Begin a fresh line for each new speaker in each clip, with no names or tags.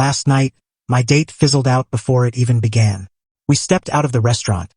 Last night, my date fizzled out before it even began. We stepped out of the restaurant,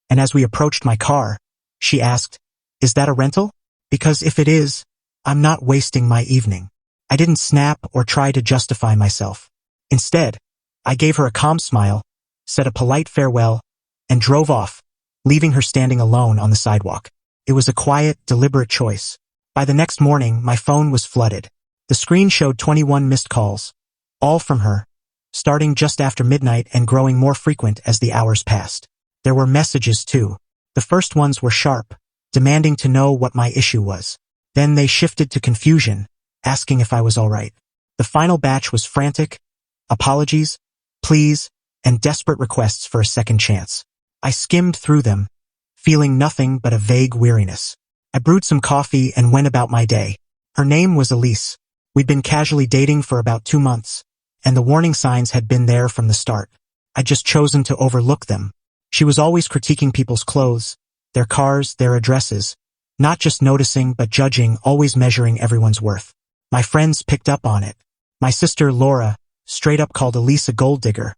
and as we approached my car, she asked, "Is that a rental? Because if it is, I'm not wasting my evening." I didn't snap or try to justify myself. Instead, I gave her a calm smile, said a polite farewell, and drove off, leaving her standing alone on the sidewalk. It was a quiet, deliberate choice. By the next morning, my phone was flooded. The screen showed 21 missed calls, all from her, starting just after midnight and growing more frequent as the hours passed. There were messages too. The first ones were sharp, demanding to know what my issue was. Then they shifted to confusion, asking if I was all right. The final batch was frantic, apologies, pleas, and desperate requests for a second chance. I skimmed through them, feeling nothing but a vague weariness. I brewed some coffee and went about my day. Her name was Elise. We'd been casually dating for about 2 months, and the warning signs had been there from the start. I'd just chosen to overlook them. She was always critiquing people's clothes, their cars, their addresses, not just noticing but judging, always measuring everyone's worth. My friends picked up on it. My sister Laura straight up called Elise a gold digger,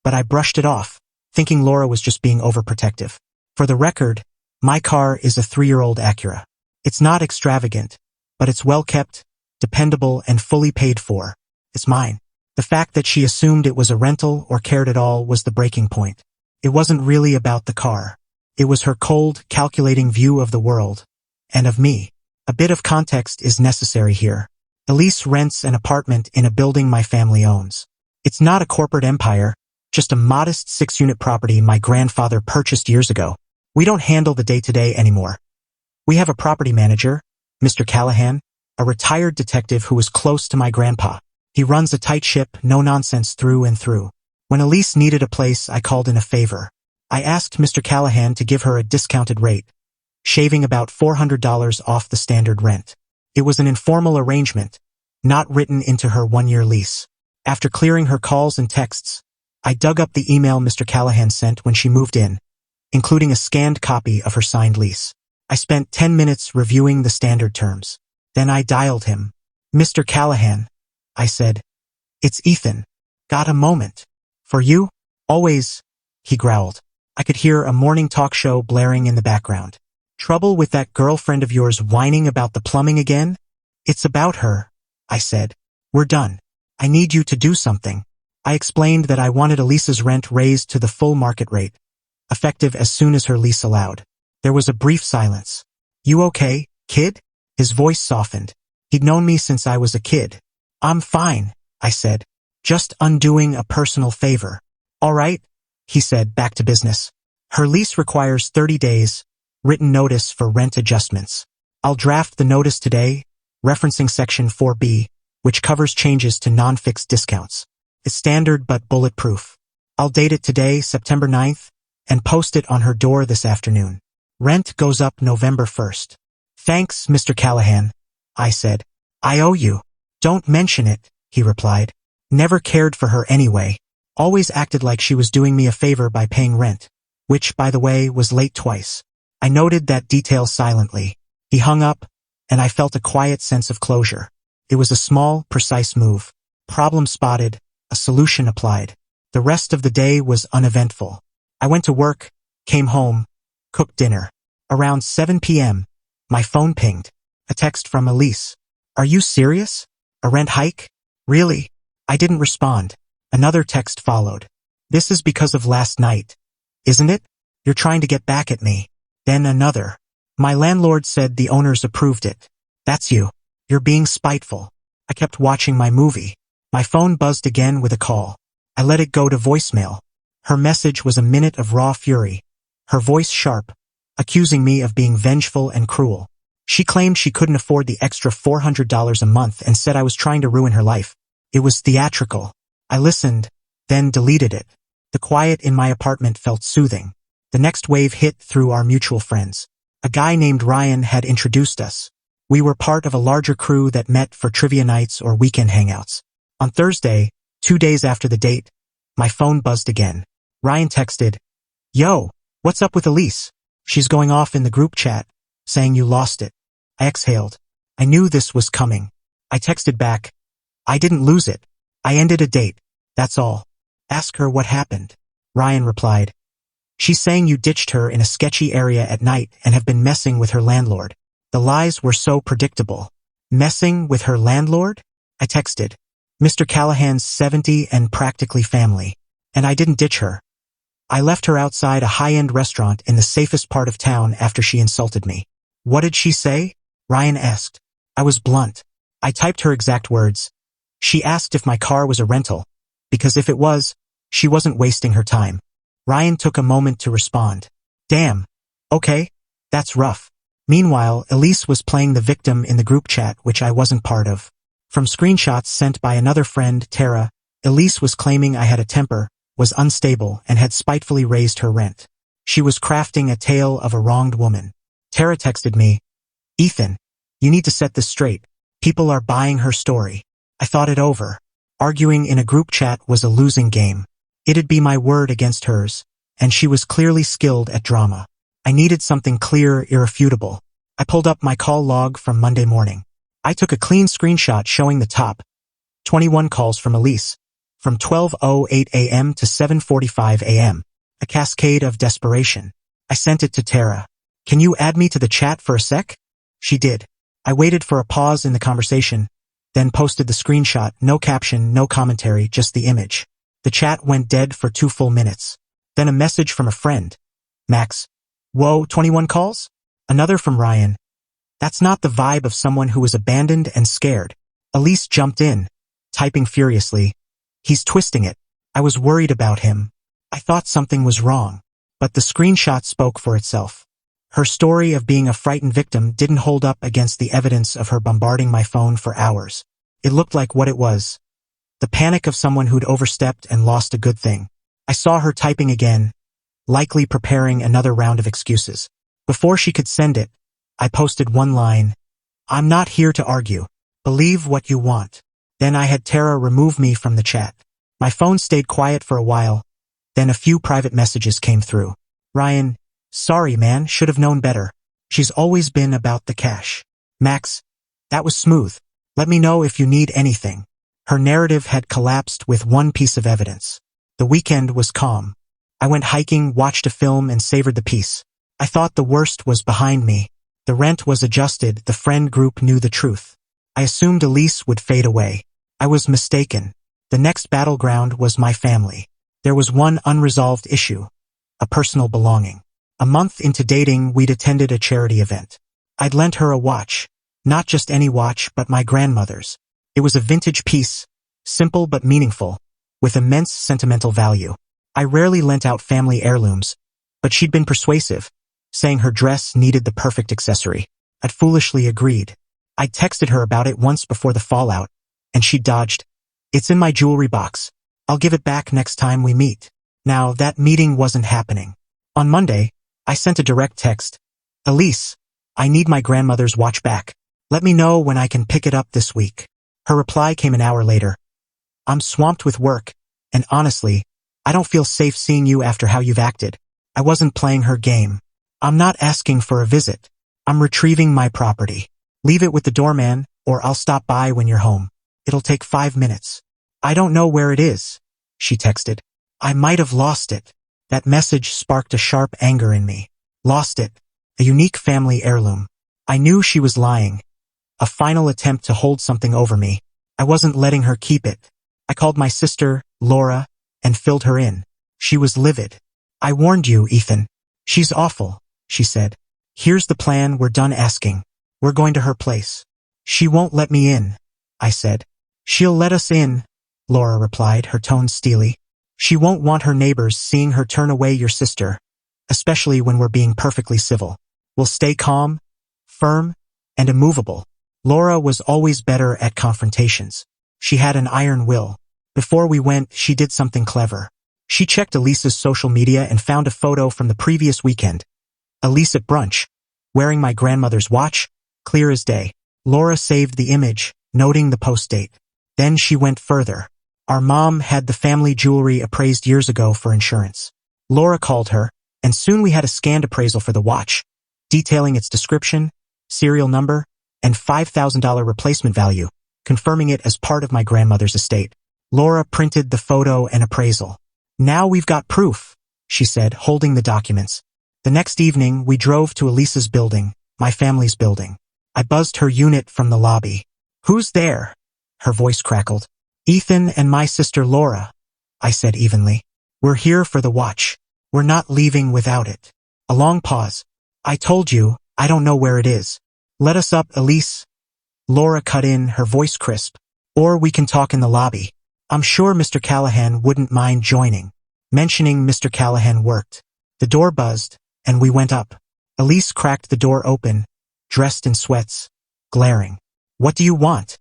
but I brushed it off, thinking Laura was just being overprotective. For the record, my car is a 3-year-old Acura. It's not extravagant, but it's well kept, dependable, and fully paid for. It's mine. The fact that she assumed it was a rental or cared at all was the breaking point. It wasn't really about the car. It was her cold, calculating view of the world, and of me. A bit of context is necessary here. Elise rents an apartment in a building my family owns. It's not a corporate empire, just a modest 6-unit property my grandfather purchased years ago. We don't handle the day-to-day anymore. We have a property manager, Mr. Callahan, a retired detective who was close to my grandpa. He runs a tight ship, no nonsense through and through. When Elise needed a place, I called in a favor. I asked Mr. Callahan to give her a discounted rate, shaving about $400 off the standard rent. It was an informal arrangement, not written into her 1-year lease. After clearing her calls and texts, I dug up the email Mr. Callahan sent when she moved in, including a scanned copy of her signed lease. I spent 10 minutes reviewing the standard terms. Then I dialed him. "Mr. Callahan," I said. "It's Ethan. Got a moment?" "For you?" "Always," he growled. I could hear a morning talk show blaring in the background. "Trouble with that girlfriend of yours whining about the plumbing again?" "It's about her," I said. "We're done. I need you to do something." I explained that I wanted Elisa's rent raised to the full market rate, effective as soon as her lease allowed. There was a brief silence. "You okay, kid?" His voice softened. He'd known me since I was a kid. "I'm fine," I said. "Just undoing a personal favor." "All right," he said, back to business. "Her lease requires 30 days, written notice for rent adjustments. I'll draft the notice today, referencing Section 4B, which covers changes to non-fixed discounts. It's standard but bulletproof. I'll date it today, September 9th, and post it on her door this afternoon. Rent goes up November 1st. "Thanks, Mr. Callahan," I said. "I owe you." "Don't mention it," he replied. "Never cared for her anyway. Always acted like she was doing me a favor by paying rent, which, by the way, was late twice." I noted that detail silently. He hung up, and I felt a quiet sense of closure. It was a small, precise move. Problem spotted, a solution applied. The rest of the day was uneventful. I went to work, came home, cooked dinner. Around 7 p.m., my phone pinged. A text from Elise. "Are you serious? A rent hike? Really?" I didn't respond. Another text followed. "This is because of last night, isn't it? You're trying to get back at me." Then another. "My landlord said the owners approved it. That's you. You're being spiteful." I kept watching my movie. My phone buzzed again with a call. I let it go to voicemail. Her message was a minute of raw fury, her voice sharp, accusing me of being vengeful and cruel. She claimed she couldn't afford the extra $400 a month and said I was trying to ruin her life. It was theatrical. I listened, then deleted it. The quiet in my apartment felt soothing. The next wave hit through our mutual friends. A guy named Ryan had introduced us. We were part of a larger crew that met for trivia nights or weekend hangouts. On Thursday, 2 days after the date, my phone buzzed again. Ryan texted, "Yo, what's up with Elise? She's going off in the group chat, saying you lost it." I exhaled. I knew this was coming. I texted back, "I didn't lose it. I ended a date. That's all. Ask her what happened. Ryan replied. She's saying you ditched her in a sketchy area at night and have been messing with her landlord. The lies were so predictable. Messing with her landlord? I texted. Mr. Callahan's 70 and practically family. And I didn't ditch her. I left her outside a high-end restaurant in the safest part of town after she insulted me. What did she say? Ryan asked. I was blunt. I typed her exact words. She asked if my car was a rental, because if it was, she wasn't wasting her time. Ryan took a moment to respond. Damn. Okay. That's rough. Meanwhile, Elise was playing the victim in the group chat, which I wasn't part of. From screenshots sent by another friend, Tara, Elise was claiming I had a temper, was unstable, and had spitefully raised her rent. She was crafting a tale of a wronged woman. Tara texted me, Ethan, you need to set this straight. People are buying her story. I thought it over. Arguing in a group chat was a losing game. It'd be my word against hers, and she was clearly skilled at drama. I needed something clear, irrefutable. I pulled up my call log from Monday morning. I took a clean screenshot showing the top 21 calls from Elise, from 12:08 a.m. to 7:45 a.m., a cascade of desperation. I sent it to Tara. Can you add me to the chat for a sec? She did. I waited for a pause in the conversation, then posted the screenshot, no caption, no commentary, just the image. The chat went dead for 2 full minutes. Then a message from a friend. Max. Whoa, 21 calls? Another from Ryan. That's not the vibe of someone who was abandoned and scared. Elise jumped in, typing furiously. He's twisting it. I was worried about him. I thought something was wrong. But the screenshot spoke for itself. Her story of being a frightened victim didn't hold up against the evidence of her bombarding my phone for hours. It looked like what it was. The panic of someone who'd overstepped and lost a good thing. I saw her typing again, likely preparing another round of excuses. Before she could send it, I posted one line. I'm not here to argue. Believe what you want. Then I had Tara remove me from the chat. My phone stayed quiet for a while. Then a few private messages came through. Ryan, sorry man, should have known better. She's always been about the cash. Max, that was smooth. Let me know if you need anything. Her narrative had collapsed with one piece of evidence. The weekend was calm. I went hiking, watched a film, and savored the peace. I thought the worst was behind me. The rent was adjusted, the friend group knew the truth. I assumed Elise would fade away. I was mistaken. The next battleground was my family. There was one unresolved issue, a personal belonging. A month into dating, we'd attended a charity event. I'd lent her a watch, not just any watch, but my grandmother's. It was a vintage piece, simple but meaningful, with immense sentimental value. I rarely lent out family heirlooms, but she'd been persuasive, saying her dress needed the perfect accessory. I'd foolishly agreed. I'd texted her about it once before the fallout, and she dodged. It's in my jewelry box. I'll give it back next time we meet. Now, that meeting wasn't happening. On Monday, I sent a direct text. Elise, I need my grandmother's watch back. Let me know when I can pick it up this week. Her reply came an hour later. I'm swamped with work, and honestly, I don't feel safe seeing you after how you've acted. I wasn't playing her game. I'm not asking for a visit. I'm retrieving my property. Leave it with the doorman, or I'll stop by when you're home. It'll take 5 minutes. I don't know where it is, she texted. I might have lost it. That message sparked a sharp anger in me. Lost it. A unique family heirloom. I knew she was lying. A final attempt to hold something over me. I wasn't letting her keep it. I called my sister, Laura, and filled her in. She was livid. I warned you, Ethan. She's awful, she said. Here's the plan, we're done asking. We're going to her place. She won't let me in, I said. She'll let us in, Laura replied, her tone steely. She won't want her neighbors seeing her turn away your sister, especially when we're being perfectly civil. We'll stay calm, firm, and immovable. Laura was always better at confrontations. She had an iron will. Before we went, she did something clever. She checked Elise's social media and found a photo from the previous weekend. Elise at brunch, wearing my grandmother's watch, clear as day. Laura saved the image, noting the post date. Then she went further. Our mom had the family jewelry appraised years ago for insurance. Laura called her, and soon we had a scanned appraisal for the watch, detailing its description, serial number, and $5,000 replacement value, confirming it as part of my grandmother's estate. Laura printed the photo and appraisal. Now we've got proof, she said, holding the documents. The next evening, we drove to Elisa's building, my family's building. I buzzed her unit from the lobby. Who's there? Her voice crackled. Ethan and my sister Laura, I said evenly. We're here for the watch. We're not leaving without it. A long pause. I told you, I don't know where it is. Let us up, Elise. Laura cut in, her voice crisp. Or we can talk in the lobby. I'm sure Mr. Callahan wouldn't mind joining. Mentioning Mr. Callahan worked. The door buzzed, and we went up. Elise cracked the door open, dressed in sweats, glaring. What do you want?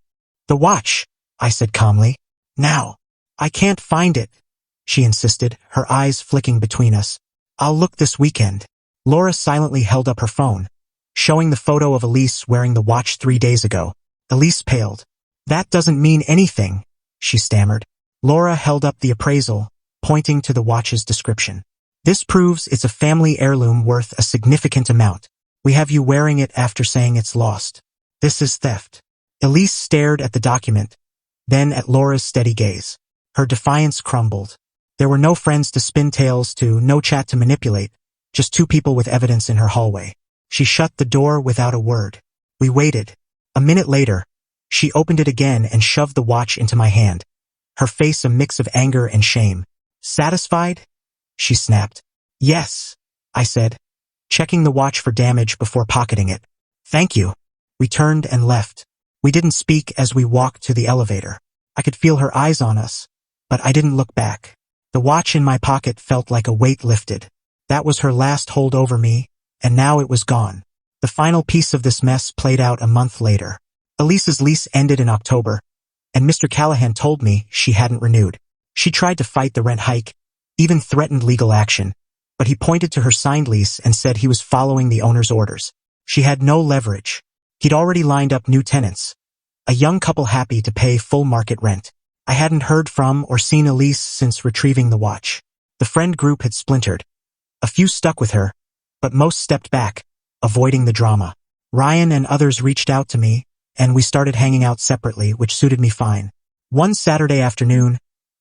The watch, I said calmly. Now. I can't find it, she insisted, her eyes flicking between us. I'll look this weekend. Laura silently held up her phone, showing the photo of Elise wearing the watch 3 days ago. Elise paled. That doesn't mean anything, she stammered. Laura held up the appraisal, pointing to the watch's description. This proves it's a family heirloom worth a significant amount. We have you wearing it after saying it's lost. This is theft. Elise stared at the document, then at Laura's steady gaze. Her defiance crumbled. There were no friends to spin tales to, no chat to manipulate, just two people with evidence in her hallway. She shut the door without a word. We waited. A minute later, she opened it again and shoved the watch into my hand, her face a mix of anger and shame. Satisfied? She snapped. Yes, I said, checking the watch for damage before pocketing it. Thank you. We turned and left. We didn't speak as we walked to the elevator. I could feel her eyes on us, but I didn't look back. The watch in my pocket felt like a weight lifted. That was her last hold over me, and now it was gone. The final piece of this mess played out a month later. Elisa's lease ended in October, and Mr. Callahan told me she hadn't renewed. She tried to fight the rent hike, even threatened legal action, but he pointed to her signed lease and said he was following the owner's orders. She had no leverage. He'd already lined up new tenants, a young couple happy to pay full market rent. I hadn't heard from or seen Elise since retrieving the watch. The friend group had splintered. A few stuck with her, but most stepped back, avoiding the drama. Ryan and others reached out to me, and we started hanging out separately, which suited me fine. One Saturday afternoon,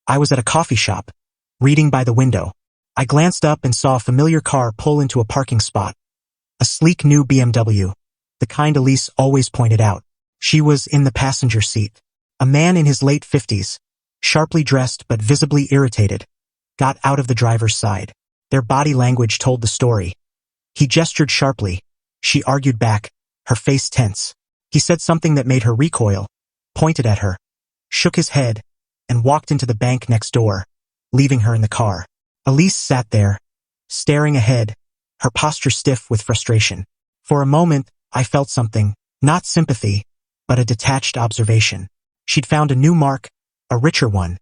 I was at a coffee shop, reading by the window. I glanced up and saw a familiar car pull into a parking spot. A sleek new BMW, the kind Elise always pointed out. She was in the passenger seat. A man in his late 50s, sharply dressed but visibly irritated, got out of the driver's side. Their body language told the story. He gestured sharply. She argued back, her face tense. He said something that made her recoil, pointed at her, shook his head, and walked into the bank next door, leaving her in the car. Elise sat there, staring ahead, her posture stiff with frustration. For a moment, I felt something, not sympathy, but a detached observation. She'd found a new mark, a richer one,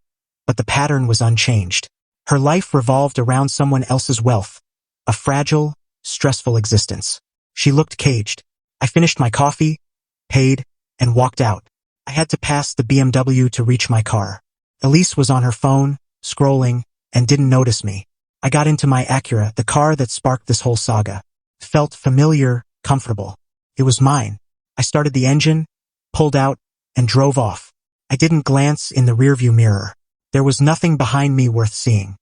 but the pattern was unchanged. Her life revolved around someone else's wealth, a fragile, stressful existence. She looked caged. I finished my coffee, paid, and walked out. I had to pass the BMW to reach my car. Elise was on her phone, scrolling, and didn't notice me. I got into my Acura, the car that sparked this whole saga. It felt familiar, comfortable. It was mine. I started the engine, pulled out, and drove off. I didn't glance in the rearview mirror. There was nothing behind me worth seeing.